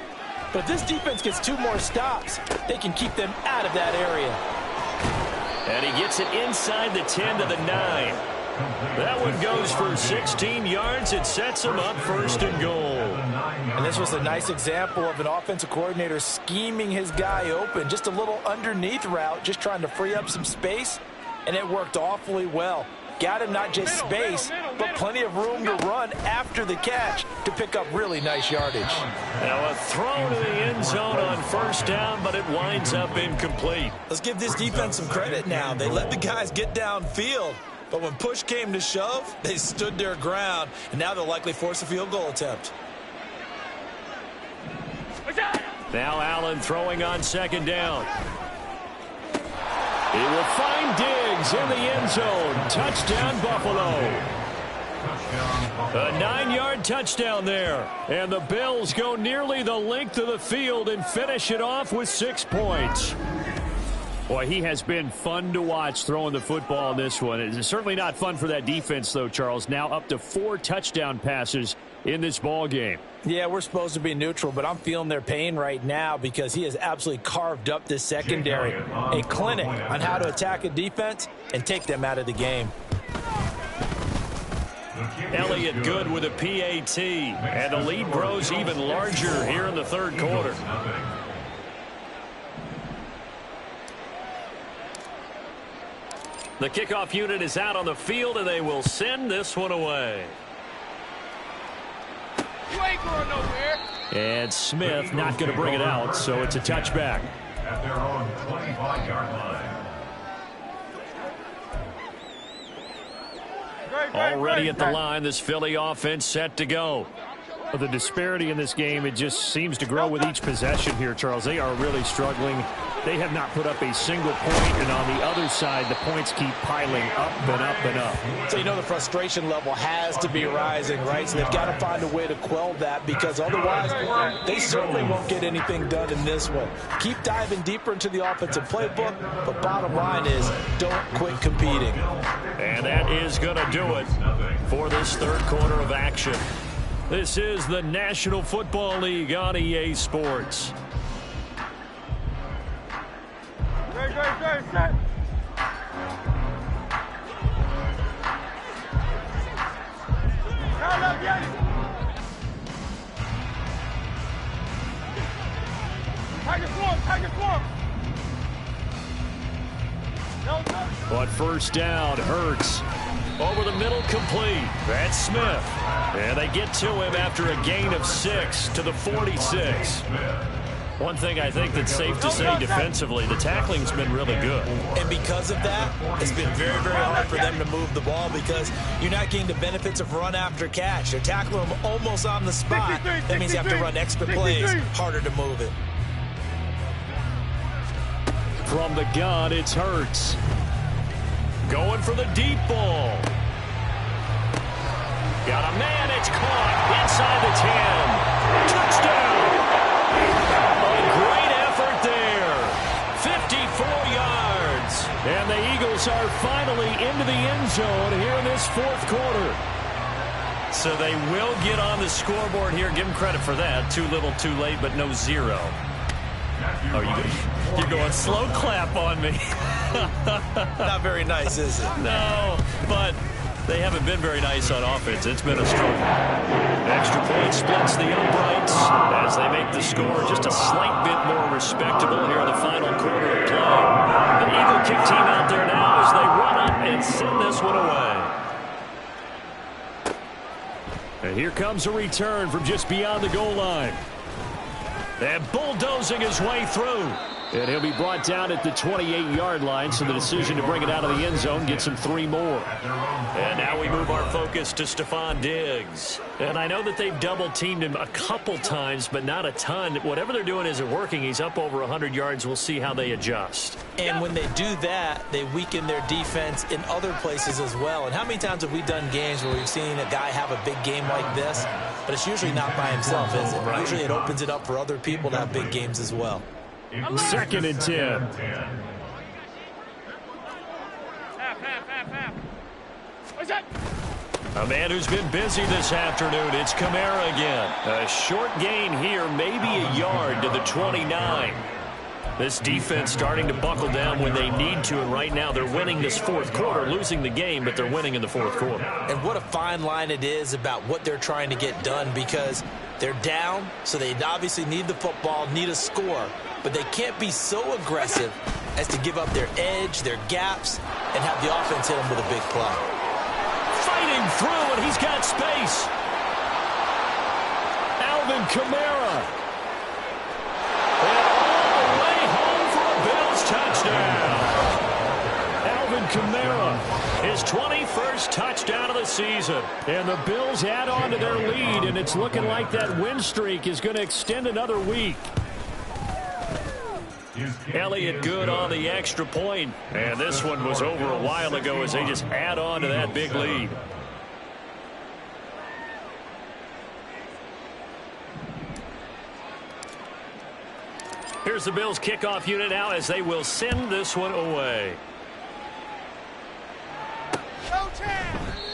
But if this defense gets 2 more stops, they can keep them out of that area. And he gets it inside the 10 to the 9. That one goes for 16 yards. It sets him up 1st and goal. And this was a nice example of an offensive coordinator scheming his guy open. Just a little underneath route, just trying to free up some space. And it worked awfully well. Got him not just space, but plenty of room to run after the catch to pick up really nice yardage. Now a throw to the end zone on first down, but it winds up incomplete. Let's give this defense some credit now. They let the guys get downfield. But when push came to shove, they stood their ground, and now they'll likely force a field goal attempt. Now Allen throwing on second down. He will find Diggs in the end zone. Touchdown, Buffalo. A 9-yard touchdown there. And the Bills go nearly the length of the field and finish it off with 6 points. Boy, he has been fun to watch throwing the football in this one. It's certainly not fun for that defense, though, Charles. Now up to 4 touchdown passes in this ball game. Yeah, we're supposed to be neutral, but I'm feeling their pain right now because he has absolutely carved up this secondary. A clinic on how to attack a defense and take them out of the game. Elliott good with a PAT, and the lead grows even larger here in the third quarter. The kickoff unit is out on the field, and they will send this one away. You ain't going nowhere. And Smith not going to bring it out, so it's a touchback. At their own 25-yard line. Already at the line, this Philly offense set to go. The disparity in this game, it just seems to grow with each possession here, Charles. They are really struggling. They have not put up a single point, and on the other side, the points keep piling up and up and up. So you know the frustration level has to be rising, right? So they've got to find a way to quell that because otherwise they certainly won't get anything done in this one. Keep diving deeper into the offensive playbook, but bottom line is don't quit competing. And that is going to do it for this third quarter of action. This is the National Football League on EA Sports. Set. But first down, Hurts. Over the middle, complete. That's Smith. And they get to him after a gain of 6 to the 46. One thing I think that's safe to say defensively, the tackling's been really good. And because of that, it's been very, very hard for them to move the ball because you're not getting the benefits of run after catch. They're tackling them almost on the spot. That means you have to run extra plays, harder to move it. From the gun, it's Hurts. Going for the deep ball. Got a man, it's caught inside the 10. Touchdown! A great effort there. 54 yards. And the Eagles are finally into the end zone here in this fourth quarter. So they will get on the scoreboard here. Give them credit for that. Too little, too late, but no zero. Oh, you're going slow clap on me. Not very nice, is it? No, but they haven't been very nice on offense. It's been a struggle. Extra point splits the uprights as they make the score just a slight bit more respectable here in the final quarter of play. The Eagle kick team out there now as they run up and send this one away. And here comes a return from just beyond the goal line. And bulldozing his way through. And he'll be brought down at the 28-yard line, so the decision to bring it out of the end zone gets him 3 more. And now we move our focus to Stephon Diggs. And I know that they've double-teamed him a couple times, but not a ton. Whatever they're doing isn't working. He's up over 100 yards. We'll see how they adjust. And when they do that, they weaken their defense in other places as well. And how many times have we done games where we've seen a guy have a big game like this? But it's usually not by himself, is it? Usually it opens it up for other people to have big games as well. 2nd and 10. A man who's been busy this afternoon. It's Kamara again. A short gain here, maybe a yard to the 29. This defense starting to buckle down when they need to, and right now they're winning this fourth quarter, losing the game, but they're winning in the fourth quarter. And what a fine line it is about what they're trying to get done, because they're down, so they obviously need the football, need a score, but they can't be so aggressive as to give up their edge, their gaps, and have the offense hit them with a big play. Fighting through, and he's got space. Alvin Kamara. And all the way home for a Bills touchdown. Alvin Kamara, his 21st touchdown of the season. And the Bills add on to their lead, and it's looking like that win streak is going to extend another week. Elliott good on the extra point, and this one was over a while ago as they just add on to that big lead. Here's the Bills kickoff unit now as they will send this one away.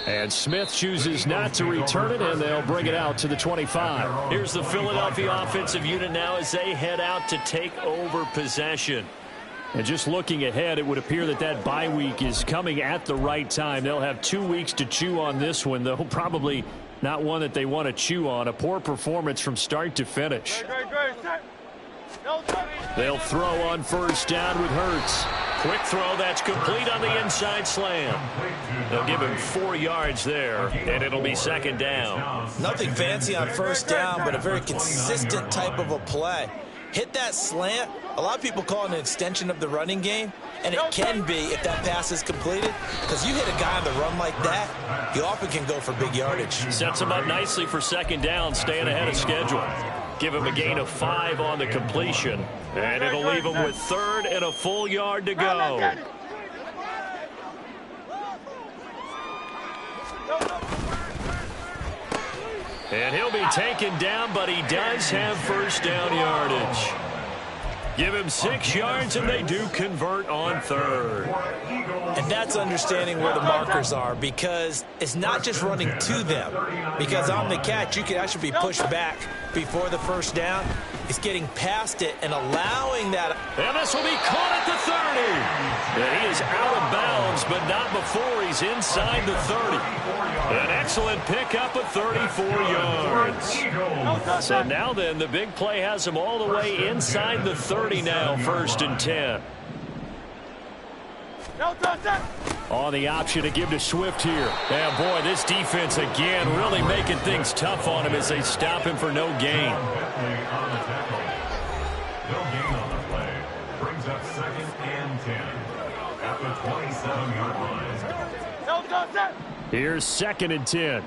And Smith chooses not to return it, and they'll bring it out to the 25. Here's the Philadelphia offensive unit now as they head out to take over possession. And just looking ahead, it would appear that that bye week is coming at the right time. They'll have 2 weeks to chew on this one, though probably not one that they want to chew on. A poor performance from start to finish. They'll throw on first down with Hurts. Quick throw, that's complete on the inside slam. They'll give him 4 yards there, and it'll be 2nd down. Nothing fancy on first down, but a very consistent type of a play. Hit that slant. A lot of people call it an extension of the running game, and it can be if that pass is completed, because you hit a guy on the run like that, you often can go for big yardage. Sets him up nicely for 2nd down, staying ahead of schedule. Give him a gain of 5 on the completion, and it'll leave him with 3rd and a full yard to go. And he'll be taken down, but he does have first down yardage. Give him 6 yards, and they do convert on 3rd. And that's understanding where the markers are, because it's not just running to them. Because on the catch, you can actually be pushed back before the first down. It's getting past it and allowing that. And this will be caught at the 30. And he is out of bounds, but not before he's inside the 30. An excellent pickup of 34 yards. So now then, the big play has him all the way inside the 30 now, 1st and 10. On the option to give to Swift here. And boy, this defense again really making things tough on him as they stop him for no gain. Here's 2nd and 10.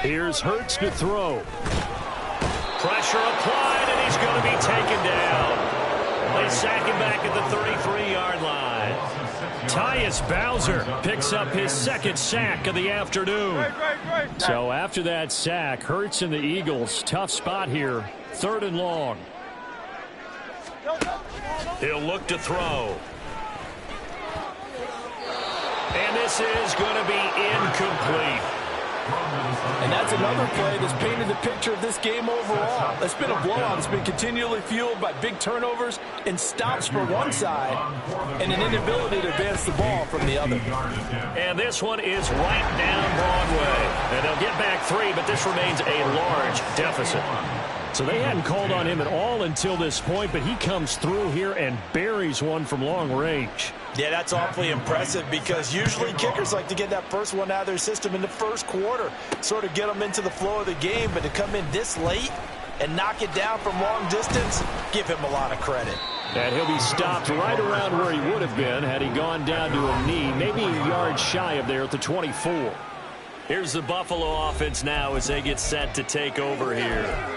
Here's Hurts to throw. Pressure applied, and he's going to be taken down. They sack him back at the 33-yard line. Tyus Bowser picks up his 2nd sack of the afternoon. So after that sack, Hurts and the Eagles, tough spot here, 3rd and long. He'll look to throw. And this is going to be incomplete. And that's another play that's painted the picture of this game overall. It's been a blowout. It's been continually fueled by big turnovers and stops for one side and an inability to advance the ball from the other. And this one is right down Broadway. And they'll get back 3, but this remains a large deficit. So they hadn't called on him at all until this point, but he comes through here and buries one from long range. Yeah, that's awfully impressive because usually kickers like to get that first one out of their system in the first quarter, sort of get them into the flow of the game, but to come in this late and knock it down from long distance, give him a lot of credit. And he'll be stopped right around where he would have been had he gone down to a knee, maybe a yard shy of there at the 24. Here's the Buffalo offense now as they get set to take over here.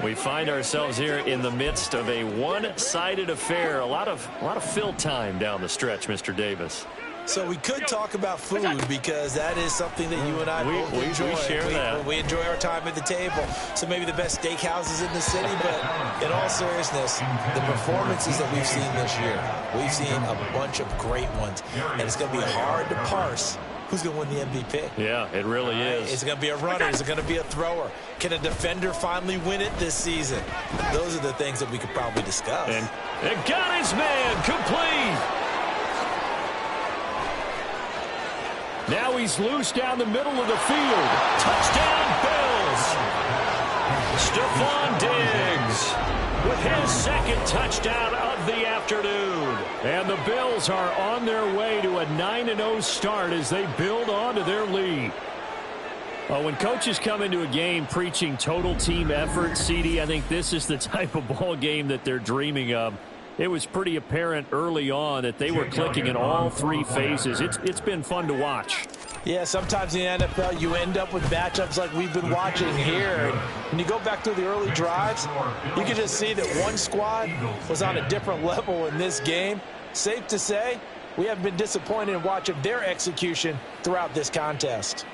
We find ourselves here in the midst of a one-sided affair. A lot of fill time down the stretch, Mr. Davis. So we could talk about food because that is something that you and I both enjoy. We share that. We enjoy our time at the table. So maybe the best steakhouses in the city, but in all seriousness, the performances that we've seen this year, we've seen a bunch of great ones, and it's going to be hard to parse who's going to win the MVP. Yeah, it really is. Is it going to be a runner? Is it going to be a thrower? Can a defender finally win it this season? Those are the things that we could probably discuss. And got his man complete. Now he's loose down the middle of the field. Touchdown, Bills. Stephon Diggs with his 2nd touchdown of the afternoon. And the Bills are on their way to a 9-0 start as they build onto their lead. When coaches come into a game preaching total team effort, CD, I think this is the type of ball game that they're dreaming of. It was pretty apparent early on that they were clicking in all 3 phases. It's been fun to watch. Yeah, sometimes in the NFL you end up with matchups like we've been watching here. And when you go back through the early drives, you can just see that one squad was on a different level in this game. Safe to say, we haven't been disappointed in watching their execution throughout this contest.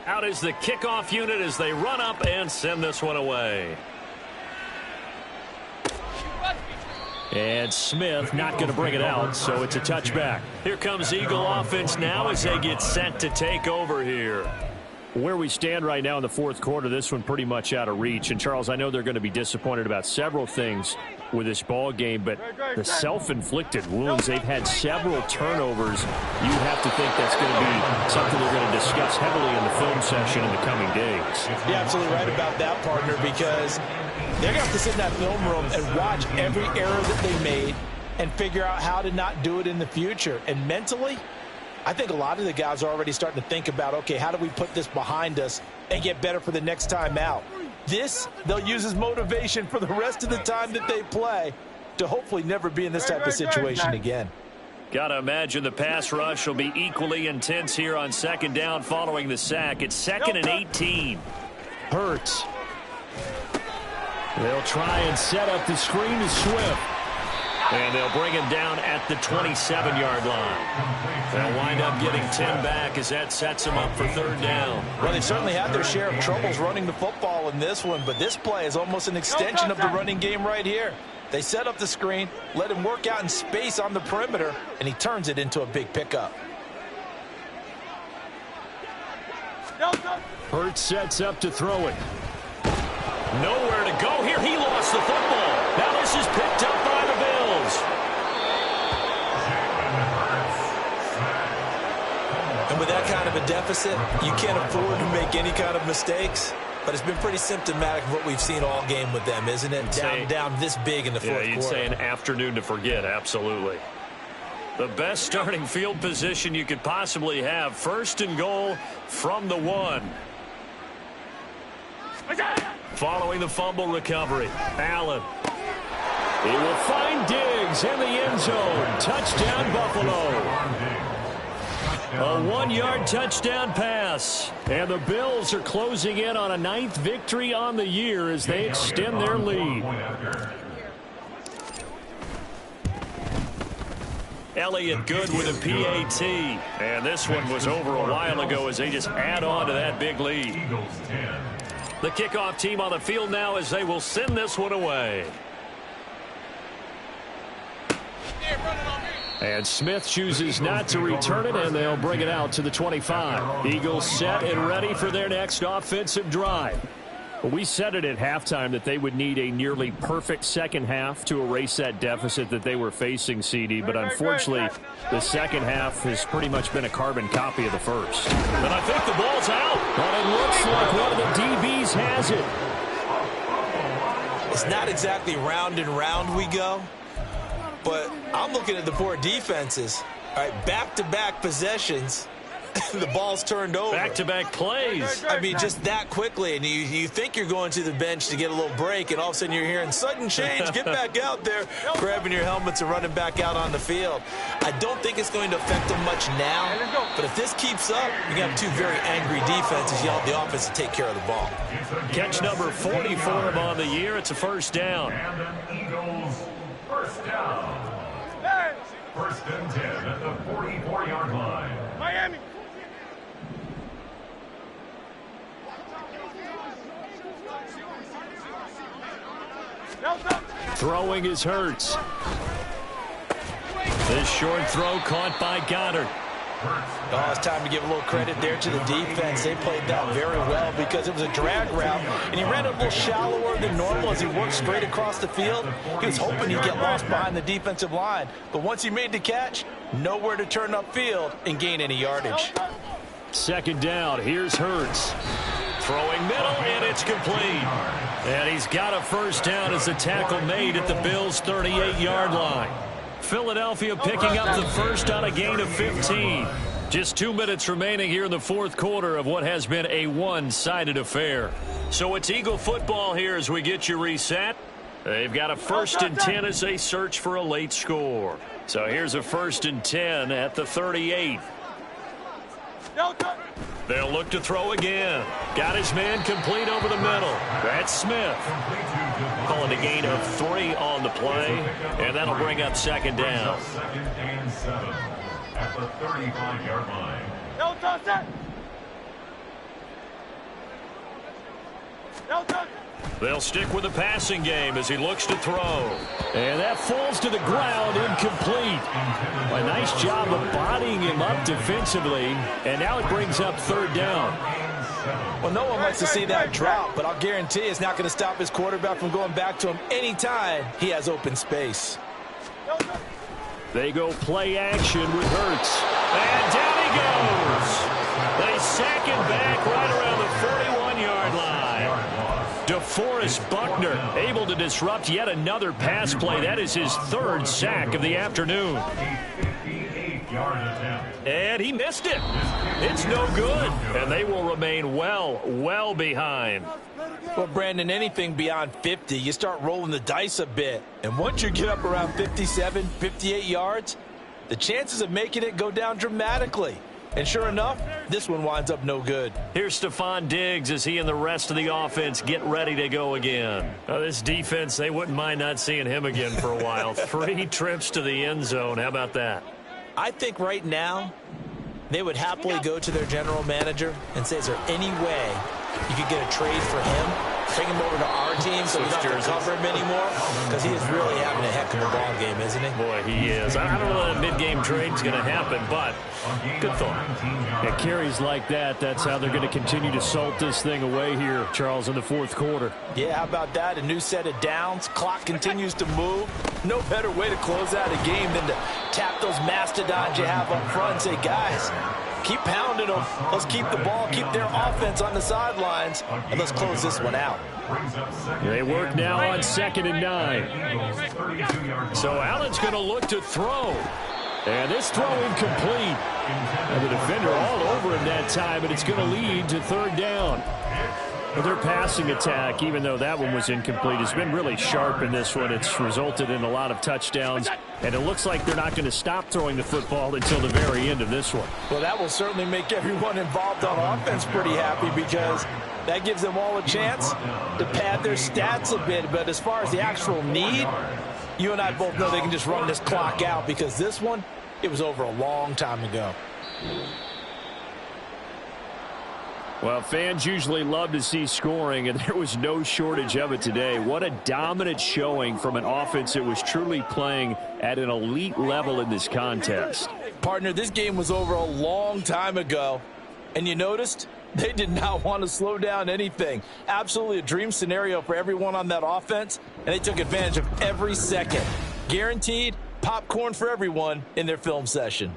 Out is the kickoff unit as they run up and send this one away. And Smith not going to bring it out, so it's a touchback. Here comes Eagle offense now as they get set to take over here. Where we stand right now in the 4th quarter, this one pretty much out of reach. And, Charles, I know they're going to be disappointed about several things with this ball game, but the self-inflicted wounds, they've had several turnovers. You have to think that's going to be something they're going to discuss heavily in the film session in the coming days. You're absolutely right about that, partner, because they're going to have to sit in that film room and watch every error that they made and figure out how to not do it in the future. And mentally, I think a lot of the guys are already starting to think about, okay, how do we put this behind us and get better for the next time out? This, they'll use as motivation for the rest of the time that they play to hopefully never be in this type of situation again. Got to imagine the pass rush will be equally intense here on 2nd down following the sack. It's 2nd and 18. Hurts. They'll try and set up the screen to Swift. And they'll bring him down at the 27-yard line. They'll wind up getting 10 back as that sets him up for 3rd down. Well, they certainly had their share of troubles running the football in this one, but this play is almost an extension of the running game right here. They set up the screen, let him work out in space on the perimeter, and he turns it into a big pickup. Hurts sets up to throw it. Nowhere to go here. He lost the football. Now this is picked up by the Bills. And with that kind of a deficit, you can't afford to make any kind of mistakes. But it's been pretty symptomatic of what we've seen all game with them, isn't it? Down this big in the 4th quarter. Yeah, you'd say an afternoon to forget, absolutely. The best starting field position you could possibly have. 1st and goal from the 1. Following the fumble recovery, Allen. He will find Diggs in the end zone. Touchdown, Buffalo. A 1-yard touchdown pass. And the Bills are closing in on a 9th victory on the year as they extend their lead. Elliott good with a PAT. And this one was over a while ago as they just add on to that big lead. The kickoff team on the field now as they will send this one away. And Smith chooses not to return it, and they'll bring it out to the 25. Eagles set and ready for their next offensive drive. Well, we said it at halftime that they would need a nearly perfect second half to erase that deficit that they were facing, CD. But unfortunately, the second half has pretty much been a carbon copy of the first. And I think the ball's out. And it looks like one of the DBs has it. It's not exactly round and round we go, but I'm looking at the poor defenses. All right, back-to-back possessions. The ball's turned over. Back-to-back plays. I mean, just that quickly. And you think you're going to the bench to get a little break, and all of a sudden you're hearing sudden change. Get back out there, grabbing your helmets and running back out on the field. I don't think it's going to affect them much now. But if this keeps up, you have two very angry defenses. You have the offense to take care of the ball. Catch number 40 for him on the year. It's a first down. And the Eagles first down. First and 10 at the 44-yard line. Miami. Throwing is Hurts. This short throw caught by Goddard. Oh, it's time to give a little credit there to the defense. They played that very well because it was a drag route, and he ran it a little shallower than normal as he worked straight across the field. He was hoping he'd get lost behind the defensive line, but once he made the catch, nowhere to turn upfield and gain any yardage. Second down, here's Hurts. Throwing middle, and it's complete. And he's got a first down as the tackle made at the Bills' 38-yard line. Philadelphia picking up the first on a gain of 15. Just 2 minutes remaining here in the fourth quarter of what has been a one-sided affair. So it's Eagle football here as we get you reset. They've got a first and 10 as they search for a late score. So here's a first and 10 at the 38. They'll look to throw again. Got his man complete over the middle. That's Smith. Calling a gain of 3 on the play, and that'll bring up second down. Second and 7 at the 35-yard line. They'll stick with the passing game as he looks to throw. And that falls to the ground, incomplete. A nice job of bodying him up defensively, and now it brings up third down. Well, no one likes to see that drop, but I'll guarantee it's not going to stop his quarterback from going back to him anytime he has open space. They go play action with Hurts. And down he goes. They sack him back right around the 41-yard line. DeForest Buckner able to disrupt yet another pass play. That is his third sack of the afternoon. And he missed it. It's no good. And they will remain well behind. Well, Brandon, anything beyond 50, you start rolling the dice a bit. And once you get up around 57, 58 yards, the chances of making it go down dramatically. And sure enough, this one winds up no good. Here's Stephon Diggs as he and the rest of the offense get ready to go again. This defense, they wouldn't mind not seeing him again for a while. 3 trips to the end zone. How about that? I think right now they would happily go to their general manager and say, is there any way you could get a trade for him? Bring him over to our team so we don't have to cover him anymore? Because he is really having a heck of a ball game, isn't he? Boy, he is. I don't know that a mid-game trade is going to happen, but good thought. Yeah, carries like that, that's how they're going to continue to salt this thing away here, Charles, in the fourth quarter. Yeah, how about that? A new set of downs. Clock continues to move. No better way to close out a game than to tap those mastodons you have up front and say, guys, keep pounding them. Let's keep the ball, keep their offense on the sidelines, and let's close this one out. They work now on 2nd and 9. So Allen's going to look to throw. And this throw incomplete. And the defender all over him that time, and it's going to lead to third down. Well, their passing attack, even though that one was incomplete, has been really sharp in this one. It's resulted in a lot of touchdowns, and it looks like they're not going to stop throwing the football until the very end of this one. Well, that will certainly make everyone involved on offense pretty happy, because that gives them all a chance to pad their stats a bit. But as far as the actual need, you and I both know they can just run this clock out, because this one, it was over a long time ago. Well, fans usually love to see scoring, and there was no shortage of it today. What a dominant showing from an offense that was truly playing at an elite level in this contest. Partner, this game was over a long time ago, and you noticed they did not want to slow down anything. Absolutely a dream scenario for everyone on that offense, and they took advantage of every second. Guaranteed popcorn for everyone in their film session.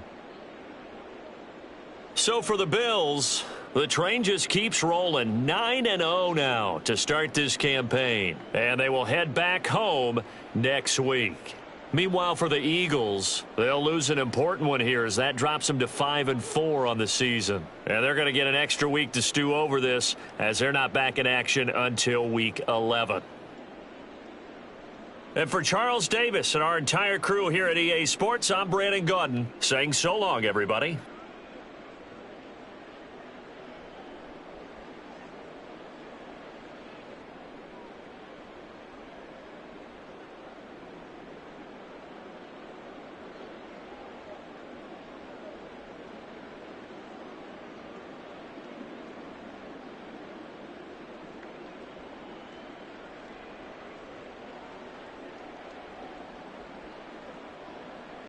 So for the Bills, the train just keeps rolling. 9-0 now to start this campaign, and they will head back home next week. Meanwhile, for the Eagles, they'll lose an important one here, as that drops them to 5-4 on the season. And they're going to get an extra week to stew over this, as they're not back in action until week 11. And for Charles Davis and our entire crew here at EA Sports, I'm Brandon Gaudin saying so long, everybody.